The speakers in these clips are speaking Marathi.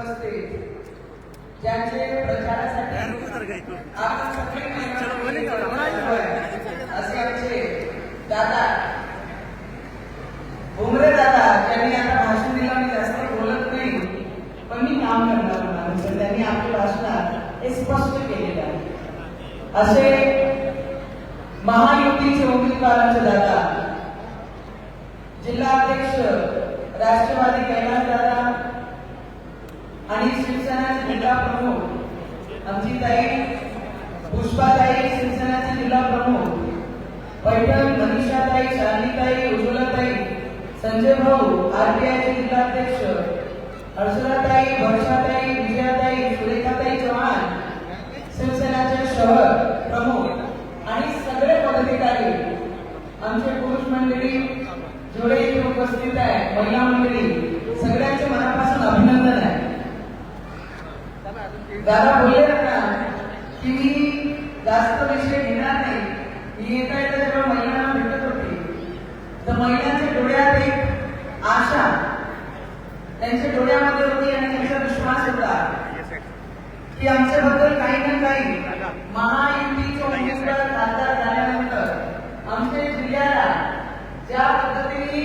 उपस्थित ज्यांचे प्रचारासाठी आपण सगळे असे आमचे दादा भुमरे दादा त्यांनी आता भाषण दिलं. मी जास्त बोलत नाही पण मी काम करणार होणार. त्यांनी आपल्या भाषणात हे स्पष्ट केलेलं आहे. असे महायुतीचे उमेदवारांचे दादा जिल्हाध्यक्ष राष्ट्रवादी कैलास दादा आणि शिवसेनेचे जिल्हा प्रमुख आमची ताई पुष्पाताई, शिवसेनेचे जिल्हा प्रमुख पैठण मनीषाताई, शालिनीताई, उज्ज्वलाताई, संजय भाऊ आरपीआयचे जिल्हाध्यक्ष हर्षदाताई, वर्षाताई, विजयाताई, सुरेखाताई चव्हाण शिवसेनेचे शहर प्रमुख आणि सगळे पदाधिकारी, आमचे पुरुष मंडळी जेवढे इथे उपस्थित आहे, महिला मंडळी, सगळ्यांचे मनापासून अभिनंदन आहे. दादा बोलले ना की मी जास्त विषय घेणार नाही. मी येता येता जेव्हा महिलांना भेटत होती तर महिलांच्या डोळ्यात एक आशा त्यांच्या डोळ्यामध्ये होती आणि त्यांचा विश्वास होता की आमच्याबद्दल काही ना काही महायुतीच्या उमेदवार खासदार झाल्यानंतर आमच्या जिल्ह्याला ज्या पद्धतीने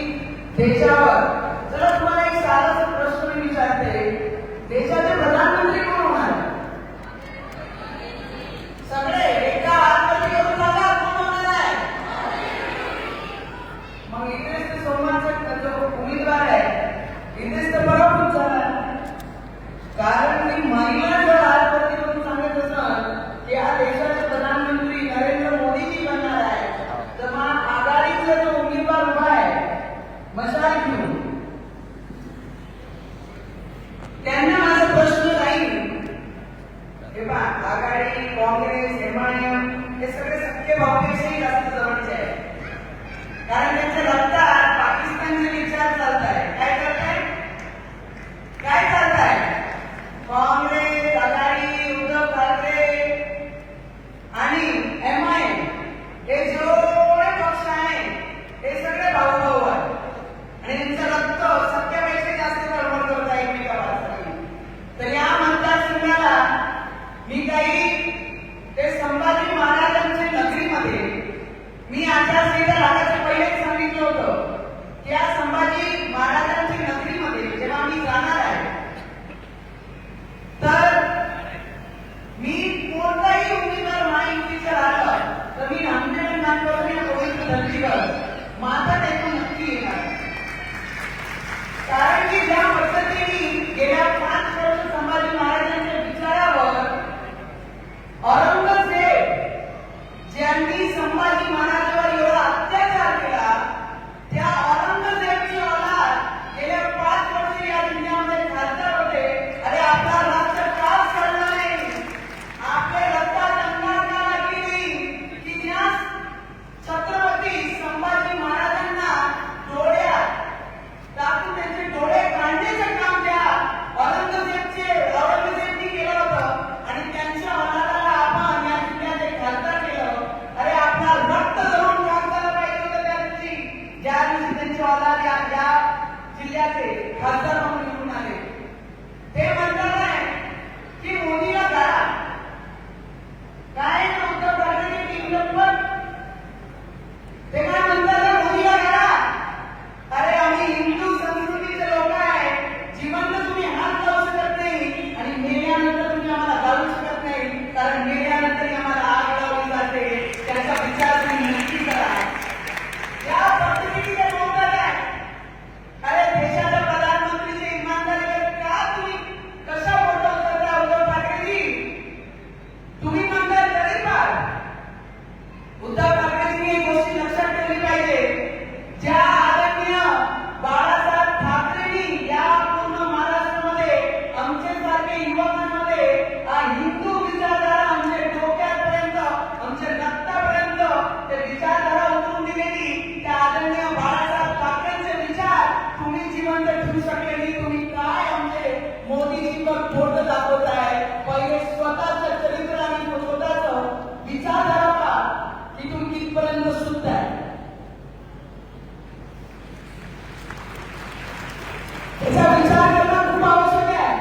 देशावर, जरा तुम्हाला एक साधाच प्रश्न मी विचारते, देशाचे प्रधानमंत्री कोण होणार? सगळे एका हातमध्ये घेऊन सांगा कोण होणार आहे? मग इथेच ते सोमवारचा जो उमेदवार आहे इथेच तर पराभूत झाला. कारण मी महिला जर हातमध्ये घेऊन सांगत असत की या देशाचे प्रधानमंत्री नरेंद्र मोदीजी बनणार आहे, तर मग आघाडीचा जो उमेदवार उभा आहे मशाल घेऊन, त्यांना माझा प्रश्न राहील हे पहा, आघाडी, काँग्रेस, एमआयएम हे सगळे सख्खे भाऊपेक्षाही जास्त जवळचे आहे. कारण त्यांच्या रक्तात पाकिस्तानचे विचार चालताय. काय चालताय? काय चालताय? काँग्रेस, आघाडी, उद्धव ठाकरे आणि एमआयएम हे जेवढे पक्ष आहे हे सगळे भाऊ भाऊ आहेत आणि त्यांचं रक्त सत्यापेक्षा जास्त तळमळ करत आहे एकमेकांसाठी. तर या मतदारसंघाला मी काही ते संभाजी महाराजांच्या नगरीमध्ये, मी आचारसंहिता लागायच्या पहिलेच सांगितलं होतं की या संभाजी महाराजांच्या नगरीमध्ये जेव्हा मी जाणार आहे तर मी कोणताही उमेदवार महायुतीचा राहिला तर मी नामदेव नागपूर या पवित्र धर्तीवर माथा टेकून नक्की येणार. कारण की ज्या पद्धतीने गेल्या 5 वर्ष संभाजी महाराजांच्या विचारावर औरंगजेब ज्यांनी संभाजी महाराजांवर एवढा अत्याचार केला, त्या औरंगजेबची औलाद गेल्या 5 वर्ष या जिल्ह्यामध्ये खासदार होते. अरे आपला राष्ट्र काच करणार नाही, आपल्या रक्तात अंगार का लागली नाही की ज्या छत्रपती संभाजी महाराजांना डोळ्यात टाकून त्यांचे डोळे काढण्याचं काम त्या औरंगजेबनी केलं होतं आणि त्यांच्या औलादाला आपण या जिल्ह्यात एक खासदार केलं. अरे आपला रक्त जळून काम झालं पाहिजे होतं त्या दिवशी, ज्या दिवशी त्यांचे औलाद या जिल्ह्याचे खासदार म्हणून निवडून आले. ते म्हणतात नाही की मोदीला गाडा काय उद्धव ठाकरे टीम नंबर, ते काय म्हणतात मोदीला गाडा. अरे आम्ही हिंदू संस्कृतीचे लोक आहे, जिवंत तुम्ही हात लावू शकत नाही आणि मेल्यानंतर तुम्ही आम्हाला घालू शकत नाही, कारण मेल्यानंतर आम्हाला आग लावली जाते. त्याचा विचार तुम्ही नक्की करा. या पद्धतीने बोलतात आहे. अरे देशाच्या प्रधानमंत्रीचे इमानदारीवर का तुम्ही कशा बोलता होता उद्धव ठाकरेजी? तुम्ही म्हणता गरीब आहात. उद्धव ठाकरेजींनी एक गोष्ट लक्षात ठेवली पाहिजे, ज्या आदरणीय बाळासाहेब ठाकरेंनी या पूर्ण महाराष्ट्रामध्ये आमच्यासारखे युवकांमध्ये हिंदू विचारधारा आमच्या डोक्यापर्यंत, आमच्या रक्तापर्यंत ते विचारधारा उतरून दिलेली, त्या आदरणीय बाळासाहेब ठाकरेंचे विचार तुम्ही जिवंत ठेवू शकले नाही. तुम्ही काय आमचे मोदीजींवर फोटो दाखवताय? पहिले स्वतःचं चरित्र आणि स्वतःचं विचारधारा पहा की तुम्ही कितपर्यंत शुद्ध आहे. त्याचा विचार करणं खूप आवश्यक आहे.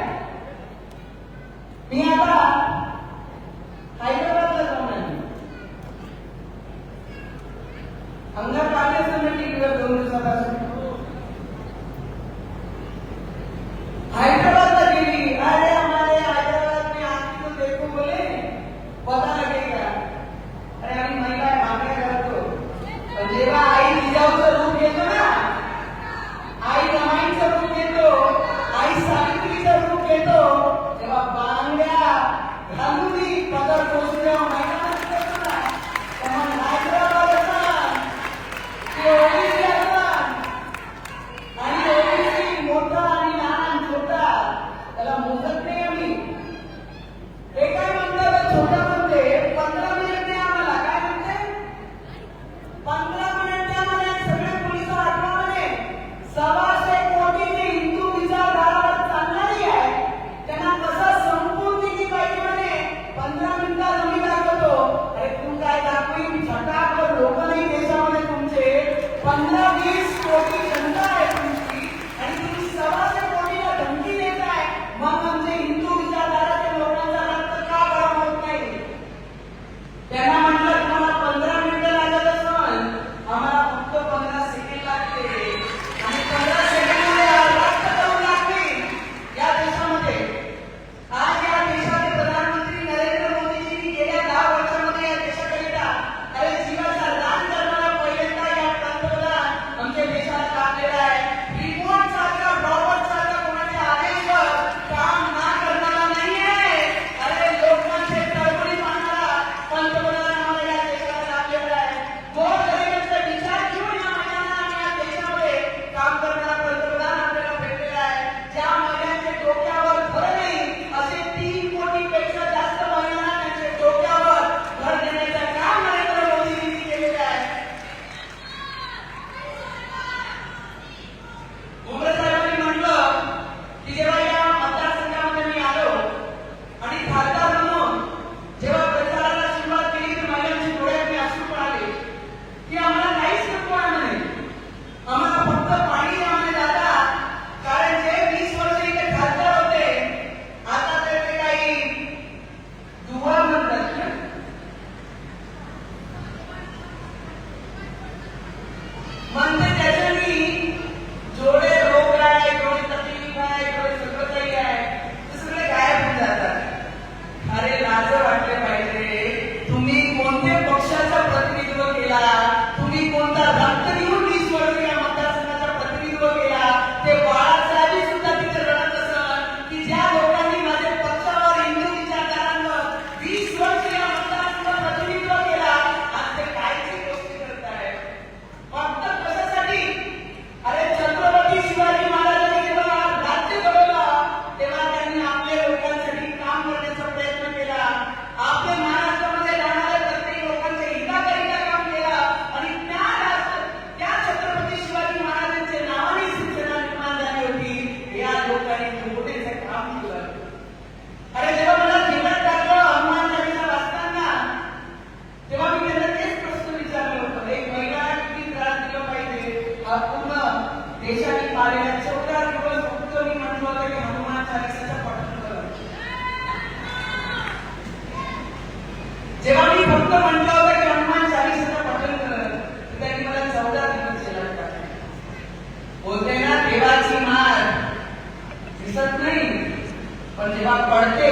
पण जेव्हा पडते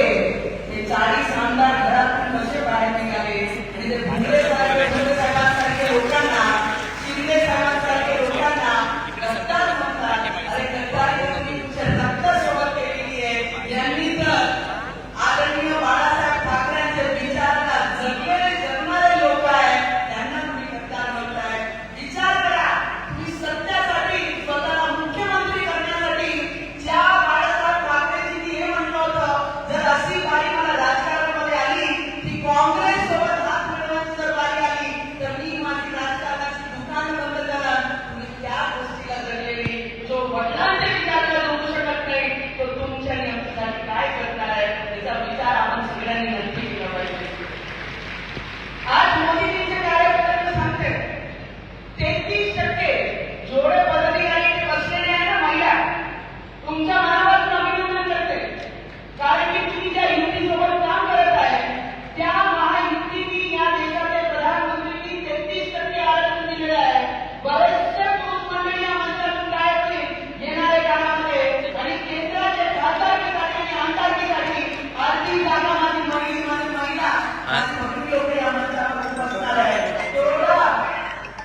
ते 40 आमदार घरातून कसे बाहेर निघाले आणि ते भुमरे साहेबांसारखे लोकांना, शिंदे साहेबांसारखे लोकांना गद्दार म्हणतात. अरे गद्दारी तुम्ही तुमच्या रक्तासोबत केलेली आहे. यांनी तर आदरणीय बाळासाहेब ठाकरेंचे विचाराला जगणारे लोक आहेत, त्यांना तुम्ही गद्दार म्हणताय. विचार करा, तुम्ही सत्यासाठी स्वतःला मुख्यमंत्री करण्यासाठी ज्या बाळासाहेब ठाकरेंनी हे म्हटलं होतं, जर अशी बारी मला राजकारणामध्ये आली ती काँग्रेस सोबत हात मिळवण्याची जर बारी आली तर मी माझी राजकारणाची दुकान बंद करणार. तुम्ही त्या गोष्टीला जगलेली, जो वडिलांचे विचाराला जोडू शकत नाही तो तुमच्या नियमासाठी काय करणार आहे याचा विचार आपण सगळ्यांनी नक्की केला पाहिजे. आज मोदीजींचे कार्यकर्ते सांगते 33% जोडे बदली आणि ते बसलेले आहे ना महिला, तुमच्या मनापासून अभिनंदन करते. कारण की तुम्ही ज्या युतीसोबत काम करत आहे त्या महायुतीने या देशाचे प्रधानमंत्रींनी 33% आरक्षण दिलेलं आहे. बरेचसे पुरुष मंडळी या मंचातून काय होतील येणाऱ्या काळामध्ये आणि केंद्राचे खासदारकीसाठी आणि आमदारकीसाठी अर्धी जागा माझी महिला आणि भगिनी लोक या मंचावर बसणार आहे. तेवढा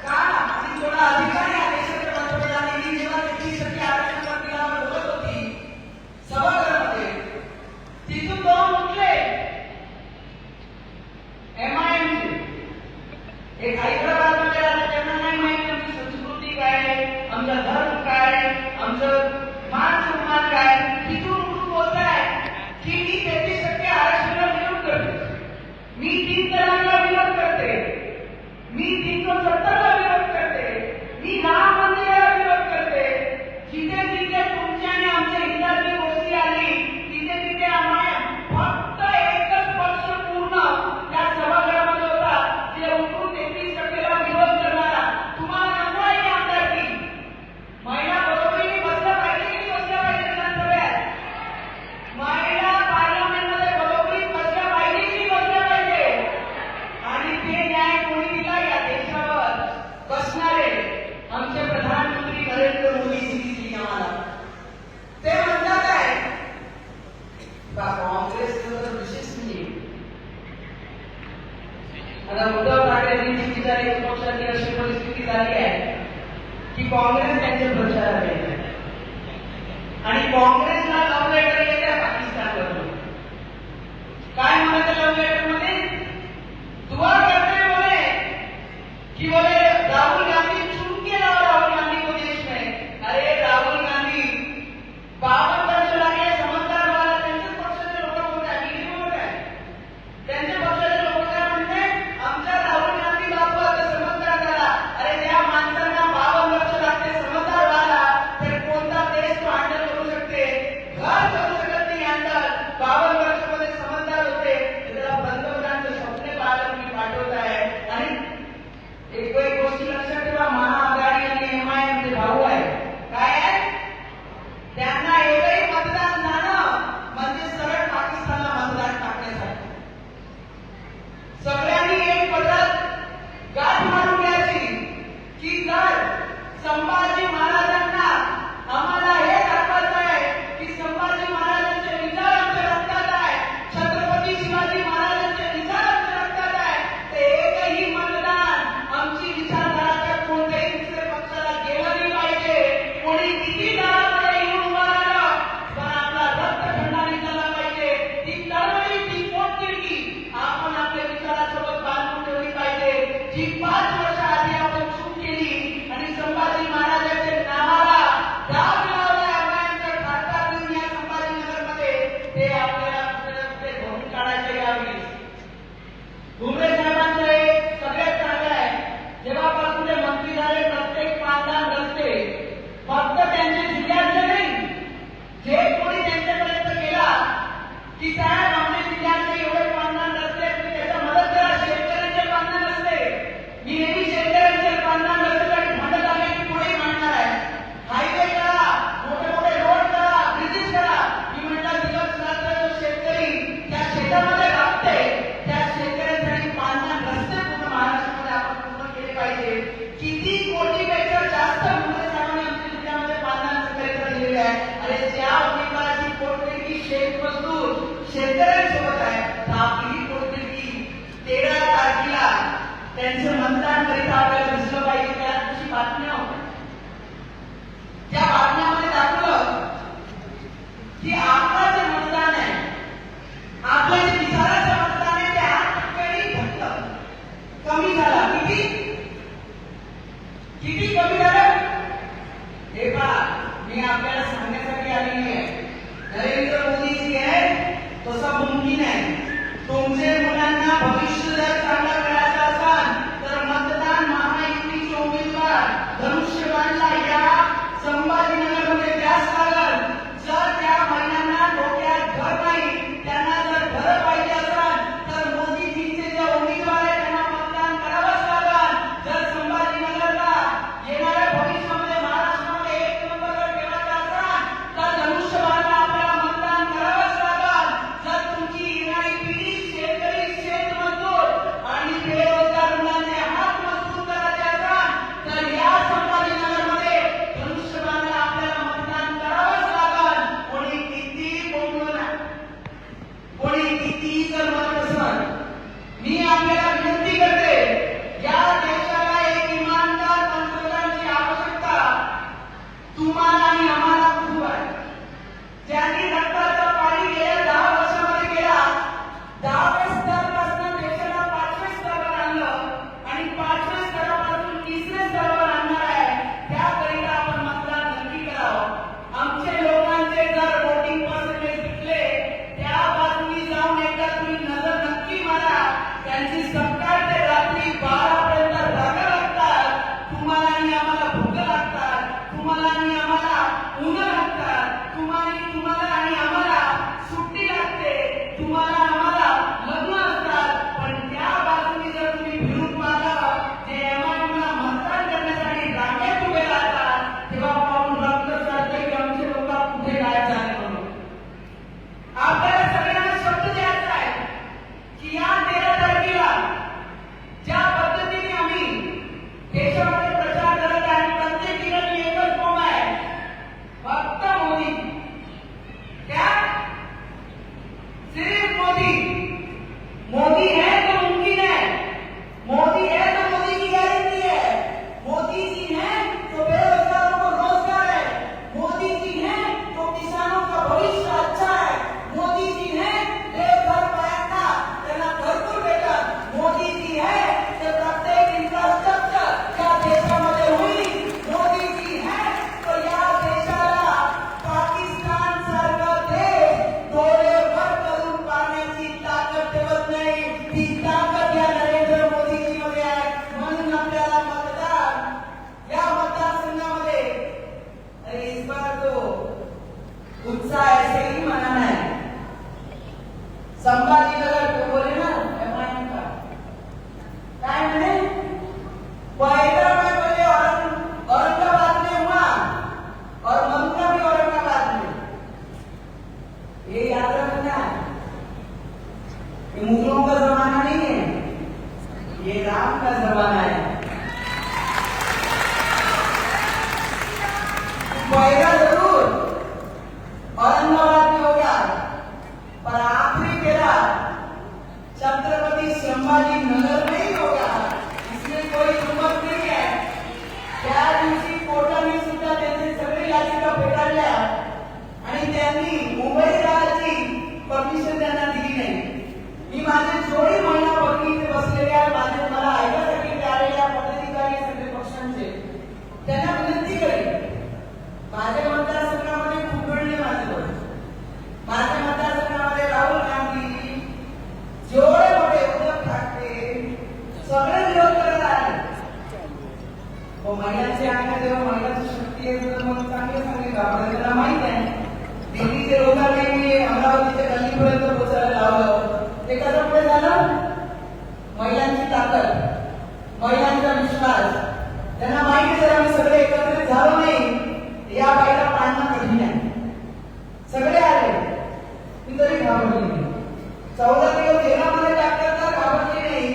का आणि तेवढा अधिकार या देशाच्या पंतप्रधानांनी जेव्हा 33% आरक्षण दिल्यावर बोलत होती सभागृहामध्ये, तिथून दोन उठले MIM एक हैदराबादमध्ये राहतात, त्यांना नाही माहिती आमची संस्कृती काय आहे, आमचा धर्म काय आहे, आमचं मान सन्मान काय. तिथून उठून बोलताय की मी 33% आरक्षणाला विरोध करते, मी 3 तलाकला विरोध करते, मी 370ला विरोध करते, मी राम मंदिराला विरोध करते. जिथे जिथे तुमच्या आणि आमच्या हिताची गोष्टी आली तिथे तिथे आम्हाला फक्त एकच पक्ष पूर्ण त्या सभागृहामध्ये होता जे उठून 33%ला विरोध करणारा. तुम्हाला नको आहे की आमदारकी? महिला बरोबरीने बसल्या पाहिजे की बसल्या पाहिजे विधानसभेत? महिला पार्लमेंटमध्ये बरोबरी बसल्या पाहिजे की बसल्या पाहिजे? आणि ते न्याय कोणी दिला या देशावर? बसणारे आमचे प्रधानमंत्री नरेंद्र मोदीजींनी दिली आम्हाला. ते म्हणतात आहे काँग्रेसचं विशेष नाही. आता उद्धव ठाकरेंची विचार एक पक्षाची अशी परिस्थिती झाली आहे की काँग्रेस त्यांचे प्रचार आहे आणि काँग्रेसला लव्ह लेटर येते पाकिस्तानवरून. काय म्हणायचं लव्ह लेटर मध्ये? दुआ करते बोले कि बोले राहुल गांधी चुन के लाओ राहुल गांधी को देश में. अरे राहुल गांधी 52 वर्ष लागले समजदार व्हायला. त्यांच्या पक्षाचे लोक बोलत आहे, मी बोलत आहे, त्यांच्या पक्षाचे लोक काय म्हणते आमच्या राहुल गांधी बापू आता समजदार झाला. अरे त्या माणसांना 52 वर्ष लागते समजदार व्हायला, तर कोणता देश तो हँडल करू शकते? घर करू शकत नाही हँडल. 52 वर्षामध्ये समजदार होते, त्याला पंतप्रधानांचे स्वप्ने पाहायला तुम्ही पाठवत आहे. आणि एक गोष्टी लक्षात ठेवा, महाआघाडी आणि MIM चे भाऊ आहे. काय आहे? त्यांना एवढंही मतदान झालं म्हणजे सरळ पाकिस्तानला मतदान टाकण्यासाठी. सगळ्यांनी एक पद्धत गाठ मारून घ्यायची की जर संभाजी महाराजांना आम्हाला हे दाखवायचं आहे की संभाजी महाराजांचे विचार आमच्या रक्तात आहे, छत्रपती शिवाजी महाराजांचे विचार आमच्या रक्तात आहे, तर एकही मतदान आमची विचारधाराच्या कोणत्याही दुसऱ्या पक्षाला गेलं नाही पाहिजे. कोणी किती दारामध्ये येऊन उभा राहिलं पण आपला रक्त थंडा नाही झाला पाहिजे. ती तळमळी, ती पोटतिडकी आपण आपल्या विचारासोबत बांधून ठेवली पाहिजे. जी 5 वर्ष आधी आपण चूक केली आणि संभाजी महाराजांच्या नावाला डाग लावला आम्हाला खासदार या संभाजीनगरमध्ये, ते आपल्याला कुठे भरून काढायचे यावेळी. भुमरे साहेबांचं एक सगळ्यात चांगलं आहे, जेव्हापासून ते मंत्री झाले प्रत्येक पांढरा रस्ते फक्त त्यांचे जिल्ह्यातले नाही, जे कोणी त्यांच्यापर्यंत गेला की साहेब आमच्या जिल्ह्यातले एवढे पांढरा रस्ते तुम्ही त्याचा मदत करा, शेतकऱ्यांचे पांढरा रस्ते. मी नेहमी शेतकऱ्यांचे पांढरा रस्त्यासाठी भांडत आले की पुढे मांडणार आहे. हायवे करा, मोठे मोठे रोड करा, ब्रिजेस करा. मी म्हटलं दिवस रात्र जो शेतकरी त्या शेतामध्ये राबते त्या शेतकऱ्यांसाठी पांढरा रस्ते पूर्ण महाराष्ट्रामध्ये आपण पूर्ण केले पाहिजे. किती कोटीपेक्षा जास्त भुमरे साहेबांनी आमच्या जिल्ह्यामध्ये पांढरा रस्ते दिलेले आहे. अरे ज्या उमेदवाराची पोटतिडकी शेत मजदूर शेतकऱ्यांसोबत आहे, तर आपली बोलतील की 13 तारखेला त्यांचं मतदान करीत आपल्याला दिसलं पाहिजे. त्या दिवशी बातम्या होत्या, त्या बातम्यामध्ये दाखवलं की आपलं जे मतदान आहे, आपलं जे बिहाराचं मतदान आहे, ते 8% घटलं, कमी झाला. किती कमी झालं हे पहा. मी आपल्याला सांगण्यासाठी आलेली आहे, नरेंद्र मोदी जी है तो सब मुमकिन है. तुमचे मुलांना भविष्य जर चांगलं करायचं असेल तर मतदान महायुतीचे उमेदवार धनुष्यबाणला या संभाजीनगरमध्ये जास्त लागल. जर त्या महिलांना डोक्यात घर नाही, त्यांना जर घर पाहिजे असेल तर मोदीजींचे जे उमेदवार आहे त्यांना मतदान करावंच लागल. जर संभाजीनगरला येणाऱ्या भविष्यामध्ये महाराष्ट्रामध्ये एक नंबरवर ठेवायचा असेल तर धनुष्यबाणला आपल्याला मतदान करावंच लागल. जर तुमची येणारी पिढी शेतकरी, शेतमजूर आणि बेरोजगार मुलांचे हात मजबूत करायचे असेल तर या संभाजीनगरमध्ये धनुष्यबाणला आपल्याला मतदान करावंच लागल. कोणी किती बोललं, कोणी किती जर म्हणत असेल, मी आपल्याला विनंती करते, या देशाला एक इमानदार पंतप्रधानाची आवश्यकता तुम्हाला आणि आम्हाला खूप आहे. ज्यांनी रक्ताचं पाणी गेल्या 10 वर्षामध्ये केला, 10व्या स्तरापासून देशाला 5व्या स्तरावर आणलं आणि 5व्या स्तरापासून 3ऱ्या स्तरावर आणणार आहे. त्याकरिता आपण मतदान नक्की करावं. आमचे लोकांचे जर वोटिंग पर्सेंटेज विकले, त्या बाजूनी जाऊन एकदा तुम्ही नजर नक्की मारा. त्यांची सकाळ ते रात्री 12 पर्यंत जागा लागतात. तुम्हाला आणि आम्हाला भूक लागतात, तुम्हाला आणि आम्हाला ऊन लागतात, तुम्हाला आणि आम्हाला सुट्टी लागते, तुम्हाला आम्हाला लग्न असतात. पण त्या बाजूनी जर तुम्ही विरोध मारला, जे एमआयएमला मतदान करण्यासाठी रांगेत उभे राहतात, तेव्हा पाहून रक्त चालते की आमचे लोक कुठे गायब झाले म्हणून. आपल्याला सगळ्यांना शब्द द्यायचा आहे की या 13 तारखेला ज्या पद्धतीने आम्ही देशामध्ये प्रचार करत आहे, प्रत्येक ठिकाणी एकच बोंब आहे, फक्त मोदी. क्या? सिर्फ मोदी. मोदी है तो मुमकिन है, मोदी है तो मोदी की गारंटी है, मोदी जी है तो बेरोजगारों को रोजगार है, मोदी जी है तो किसानों का भविष्य अच्छा है, मोदी जी है घर पायांना त्यांना घरकुल भेटत, मोदी जी है ते प्रत्येक इन्फ्रास्ट्रक्चर या देशामध्ये होईल, मोदी जी है तो या देशाला पाकिस्तान सारखं देश डोळेवर करून पाहण्याची ताकद ठेवत नाही. ती ताकद या नरेंद्र मोदीजी मध्ये आहे. म्हणून आपल्याला मतदान या मतदारसंघामध्ये, अरे इस बार तो उत्साह ऐसे ही मनाना है. संभाजीनगर को बोले ना एमआईएम का काय म्हणे, पैदराबाद बोले औरंगाबाद में हुआ और ममता भी औरंगाबाद में. ये याद रखना, ये मुगलों का जमाना नहीं है, ये राम का जमाना है. पैदा जरूर औरंगाबाद में होगा, पर आखिरी फेरा छत्रपति संभाजी नगर में ही होगा. इसमें कोई दुमत नहीं है. त्या दिवशी कोर्टाने सुद्धा त्यांचे सगळे याचिका फेटाळल्या आणि त्यांनी मुंबई जायची परमिशन त्यांना दिली नाही. मी माझे जोडी महिला भगिनी इथे बसलेले आहे, मला ऐकण्यासाठी ते आलेल्या पदाधिकारी सगळे पक्षांचे, त्यांना विनंती करेन, माझ्या मतदारसंघामध्ये खूप वेळले माझ्या मतदारसंघामध्ये राहुल गांधी, जेवढे मोठे उद्धव ठाकरे सगळे विरोध करत आहे. महिलांची आहे तेव्हा महिलांची शक्ती आहे, तर मग चांगले आपल्याला त्यांना माहित आहे. दिल्लीचे लोकांनी अमरावतीच्या गल्लीपर्यंत पोहोचायला लावलं. ते कसं पुढे झालं? महिलांची ताकद, महिलांचा विश्वास. त्यांना माहिती जर आम्ही सगळे एकत्रित झालो नाही, या बाईला पाडणं कठीण आहे. सगळे आले, ती तरी घाबरली नाही. 14 दिवस जेलामध्ये टाकतात तर घाबरली नाही.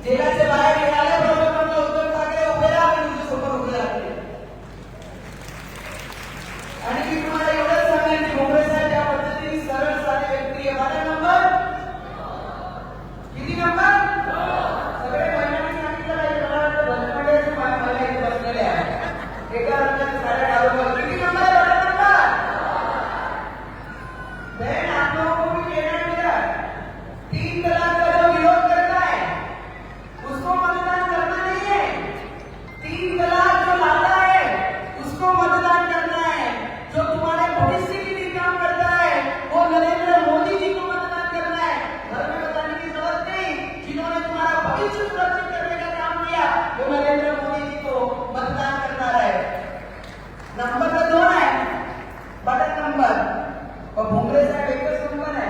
जेलाच्या बाहेर निघाल्याबरोबर म्हणलं उद्धव ठाकरे उभे राहा, मी तुझ्यासोबत उभे राहते. आणि मी तुम्हाला एवढंच सांगेन की काँग्रेस ज्या पद्धतीने सरळ साधे व्यक्ती आहे, आप लोगों को भी कहना है मेरा, 3 तलाक का जो विरोध करता है उसको मतदान करना नहीं है। 3 तलाक जो लाता है उसको मतदान करना है। जो तुम्हारे भविष्य के लिए काम करता है वो नरेंद्र मोदी जी को मतदान करना है। घर में बताने की जरूरत नहीं, जिन्होंने तुम्हारा भविष्य सुरक्षित करने का काम किया वो नरेंद्र मोदी जी को मतदान करना है। नंबर 2 है बटन नंबर, और भुंगरे साहेब एकच नंबर आहे,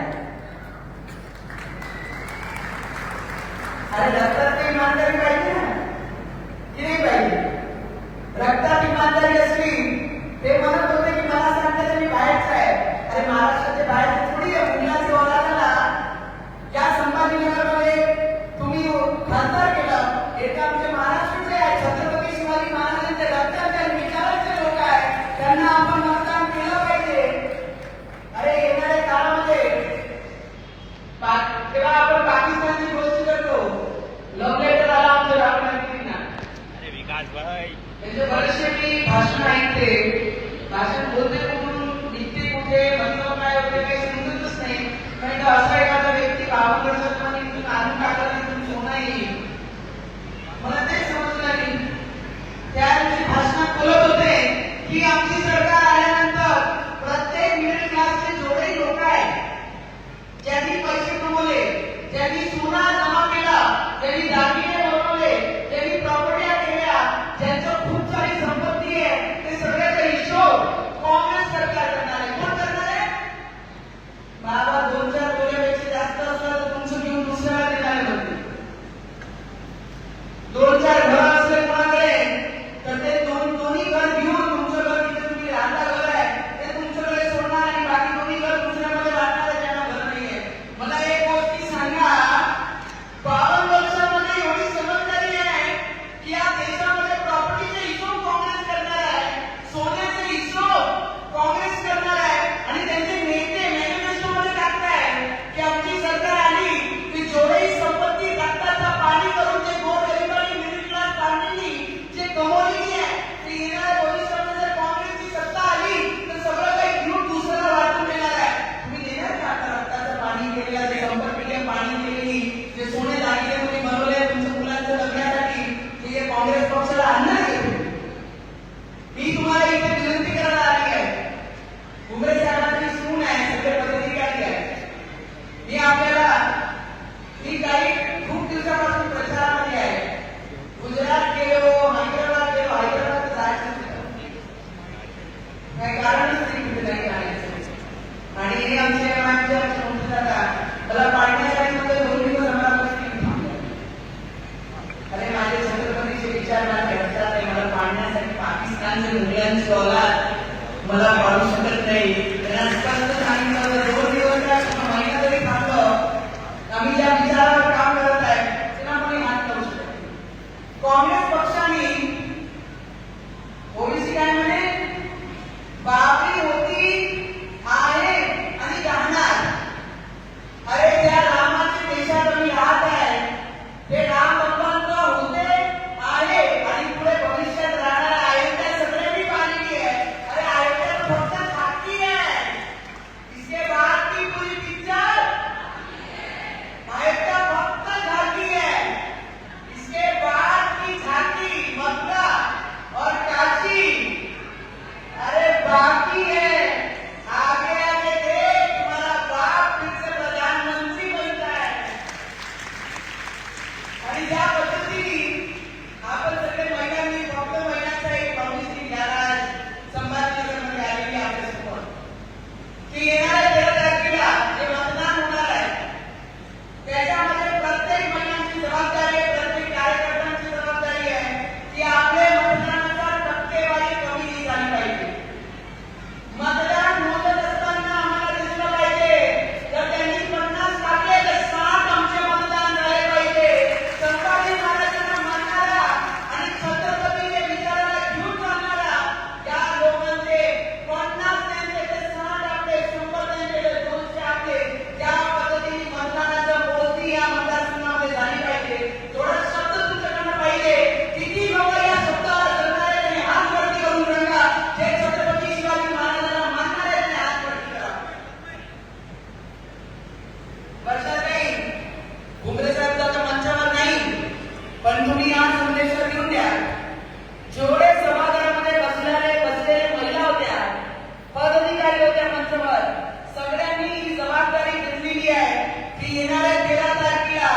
की येणाऱ्या 13 तारखेला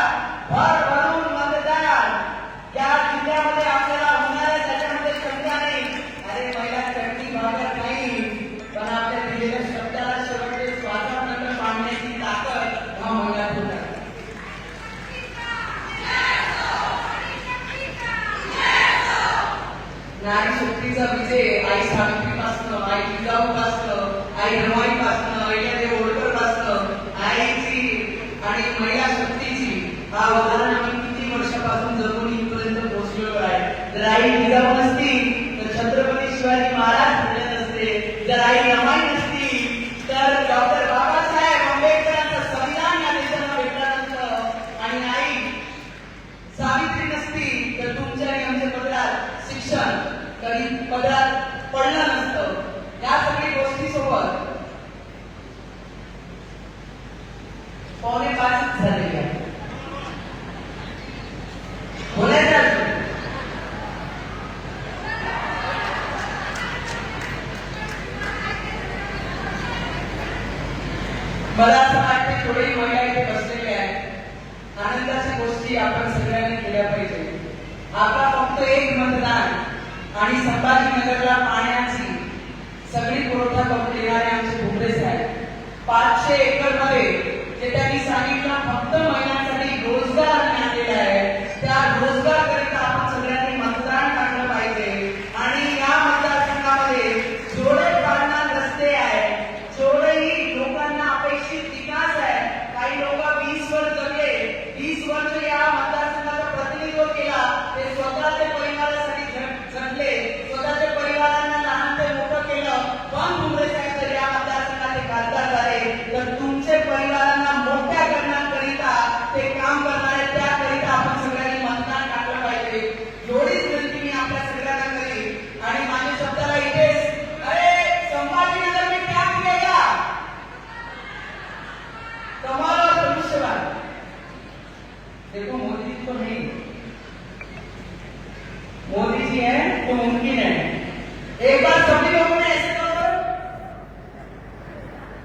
भरभरून मतदान या जिल्ह्यामध्ये आपल्याला होणार आहे, त्याच्यामध्ये शंका नाही. अरे महिला चटणी भागत नाही, पण आपल्या दिलेल्या शब्दाला शेवटचे श्वासापर्यंत पाडण्याची ताकद ह्या महिलात होत आहे. नारी शक्तीचा विजय आई सावित्रीपासनं, आई जिजाऊपासनं, आई रमाईपासनं, अहिल्यादेवी होळकरपासनं, आईची आणि महिला शक्तीची हा उदाहरण आम्ही किती वर्षापासून जगून इथपर्यंत पोहोचलेलो आहे. जर आई जिजाऊ नसती तर छत्रपती शिवाजी महाराज झाले नसते. जर आई रमाई नसती तर डॉक्टर बाबासाहेब आंबेडकरांचं संविधान या देशाला भेटलं नसतं. आणि आई सावित्री नसती तर तुमच्या आणि आमच्या पदरात शिक्षण कधी पदरात पडलं नसतं. या सगळी गोष्टी सोबत 4:45 झालेली आहे. बोलायचं मला असं वाटतं थोडी महिला इथे बसलेली आहे. आनंदाच्या गोष्टी आपण सगळ्यांनी केल्या पाहिजे. आपला फक्त एक मतदान आणि संभाजीनगरला पाण्याची सगळी पुरवठा करून देणारे आमचे भुमरे साहेब 500 एकर मध्ये जे त्यांनी सांगितलं फक्त महिलांसाठी रोजगार आणलेला आहे, त्या रोजगार करिता आपण सगळ्यांनी मतदान टाकलं पाहिजे. आणि या मतदारसंघामध्ये जेवढे पाळणार रस्ते आहे, जेवढेही लोकांना अपेक्षित विकास आहे, काही लोक 20 वर्ष जगले, 20 वर्ष या मतदारसंघाचं प्रतिनिधित्व केला, ते स्वतःच्या परिवारासाठी झटले, स्वतःच्या परिवारांना लहान ते मोठं केलं. पण भुमरे साहेब जर या मतदारसंघाचे खासदार झाले तर तुमचे परिवारांना मोठ्या करण्याकरिता ते काम करणार आहे. त्याकरिता आपण सगळ्यांनी मतदान टाकलं पाहिजे. एवढीच विनंती मी आपल्या सगळ्यांना करेन. आणि माझ्या शब्दाला इथेच अरे संभाजीनगर में क्या किया कमाल और धनुष्यबाण. देखो मोदी जी तो नहीं, मोदी जी हैं तो मुमकिन है. एक बार सभी लोगों ने ऐसे करो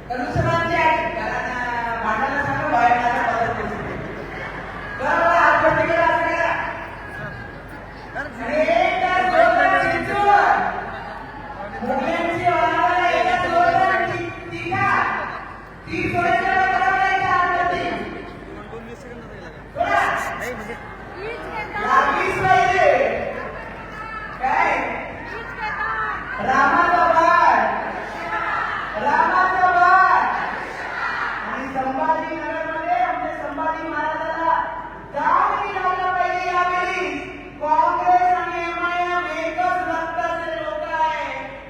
धनुष्यबाण जी भांडायला सांगा बाहेर बदल बरोबर हात पडते गेला असं करा. मुलांची वाला एका जोरदार टीका ती सोडायला बरोबर आहे का आतमध्ये थोडा लागलीच पाहिजे. काय रामाचा वार, रामाचा वार. आणि संभाजीनगरमध्ये आमच्या संभाजी महाराजाला जाम लागला पाहिजे. यावेळी काँग्रेस आणि एमआयएम एकच रक्ताचे लोक आहे,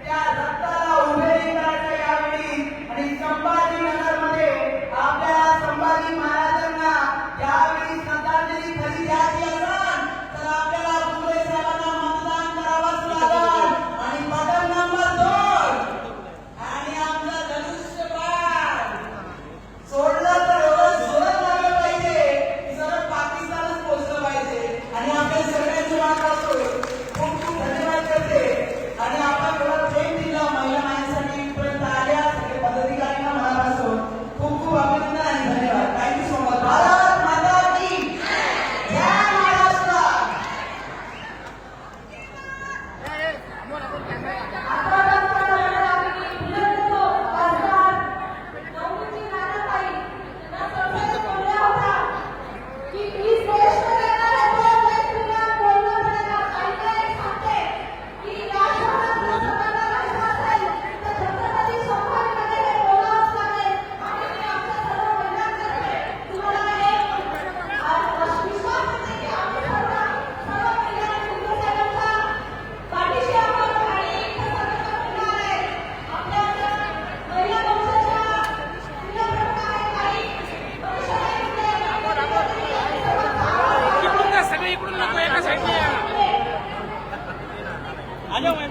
त्या रक्ताला उभे करायचं यावेळी. आणि संभाजीनगरमध्ये आपल्याला संभाजी महाराजांना यावेळी श्रद्धांजली खरी द्यायची असेल तर आपल्याला भुमरे साहेबांना मतदान करावंच लागेल. आणि बटन नंबर 2 आणि आपलं धनुष्यबाण सोडलं तर एवढं जोरात लागलं पाहिजे की सरळ पाकिस्तानच पोहोचलं पाहिजे. आणि आपल्या सगळ्यांची वाट असतो. खूप खूप धन्यवाद करते. आणि आपण एवढं प्रेम दिलं महिला माणसांनी इथपर्यंत आल्या सगळे पदाधिकाऱ्यांना मनापासून खूप खूप अभिनंदन आणि धन्यवाद. Thank you so much. भारत माता की जय. महाराष्ट्र. आ जाओ मैं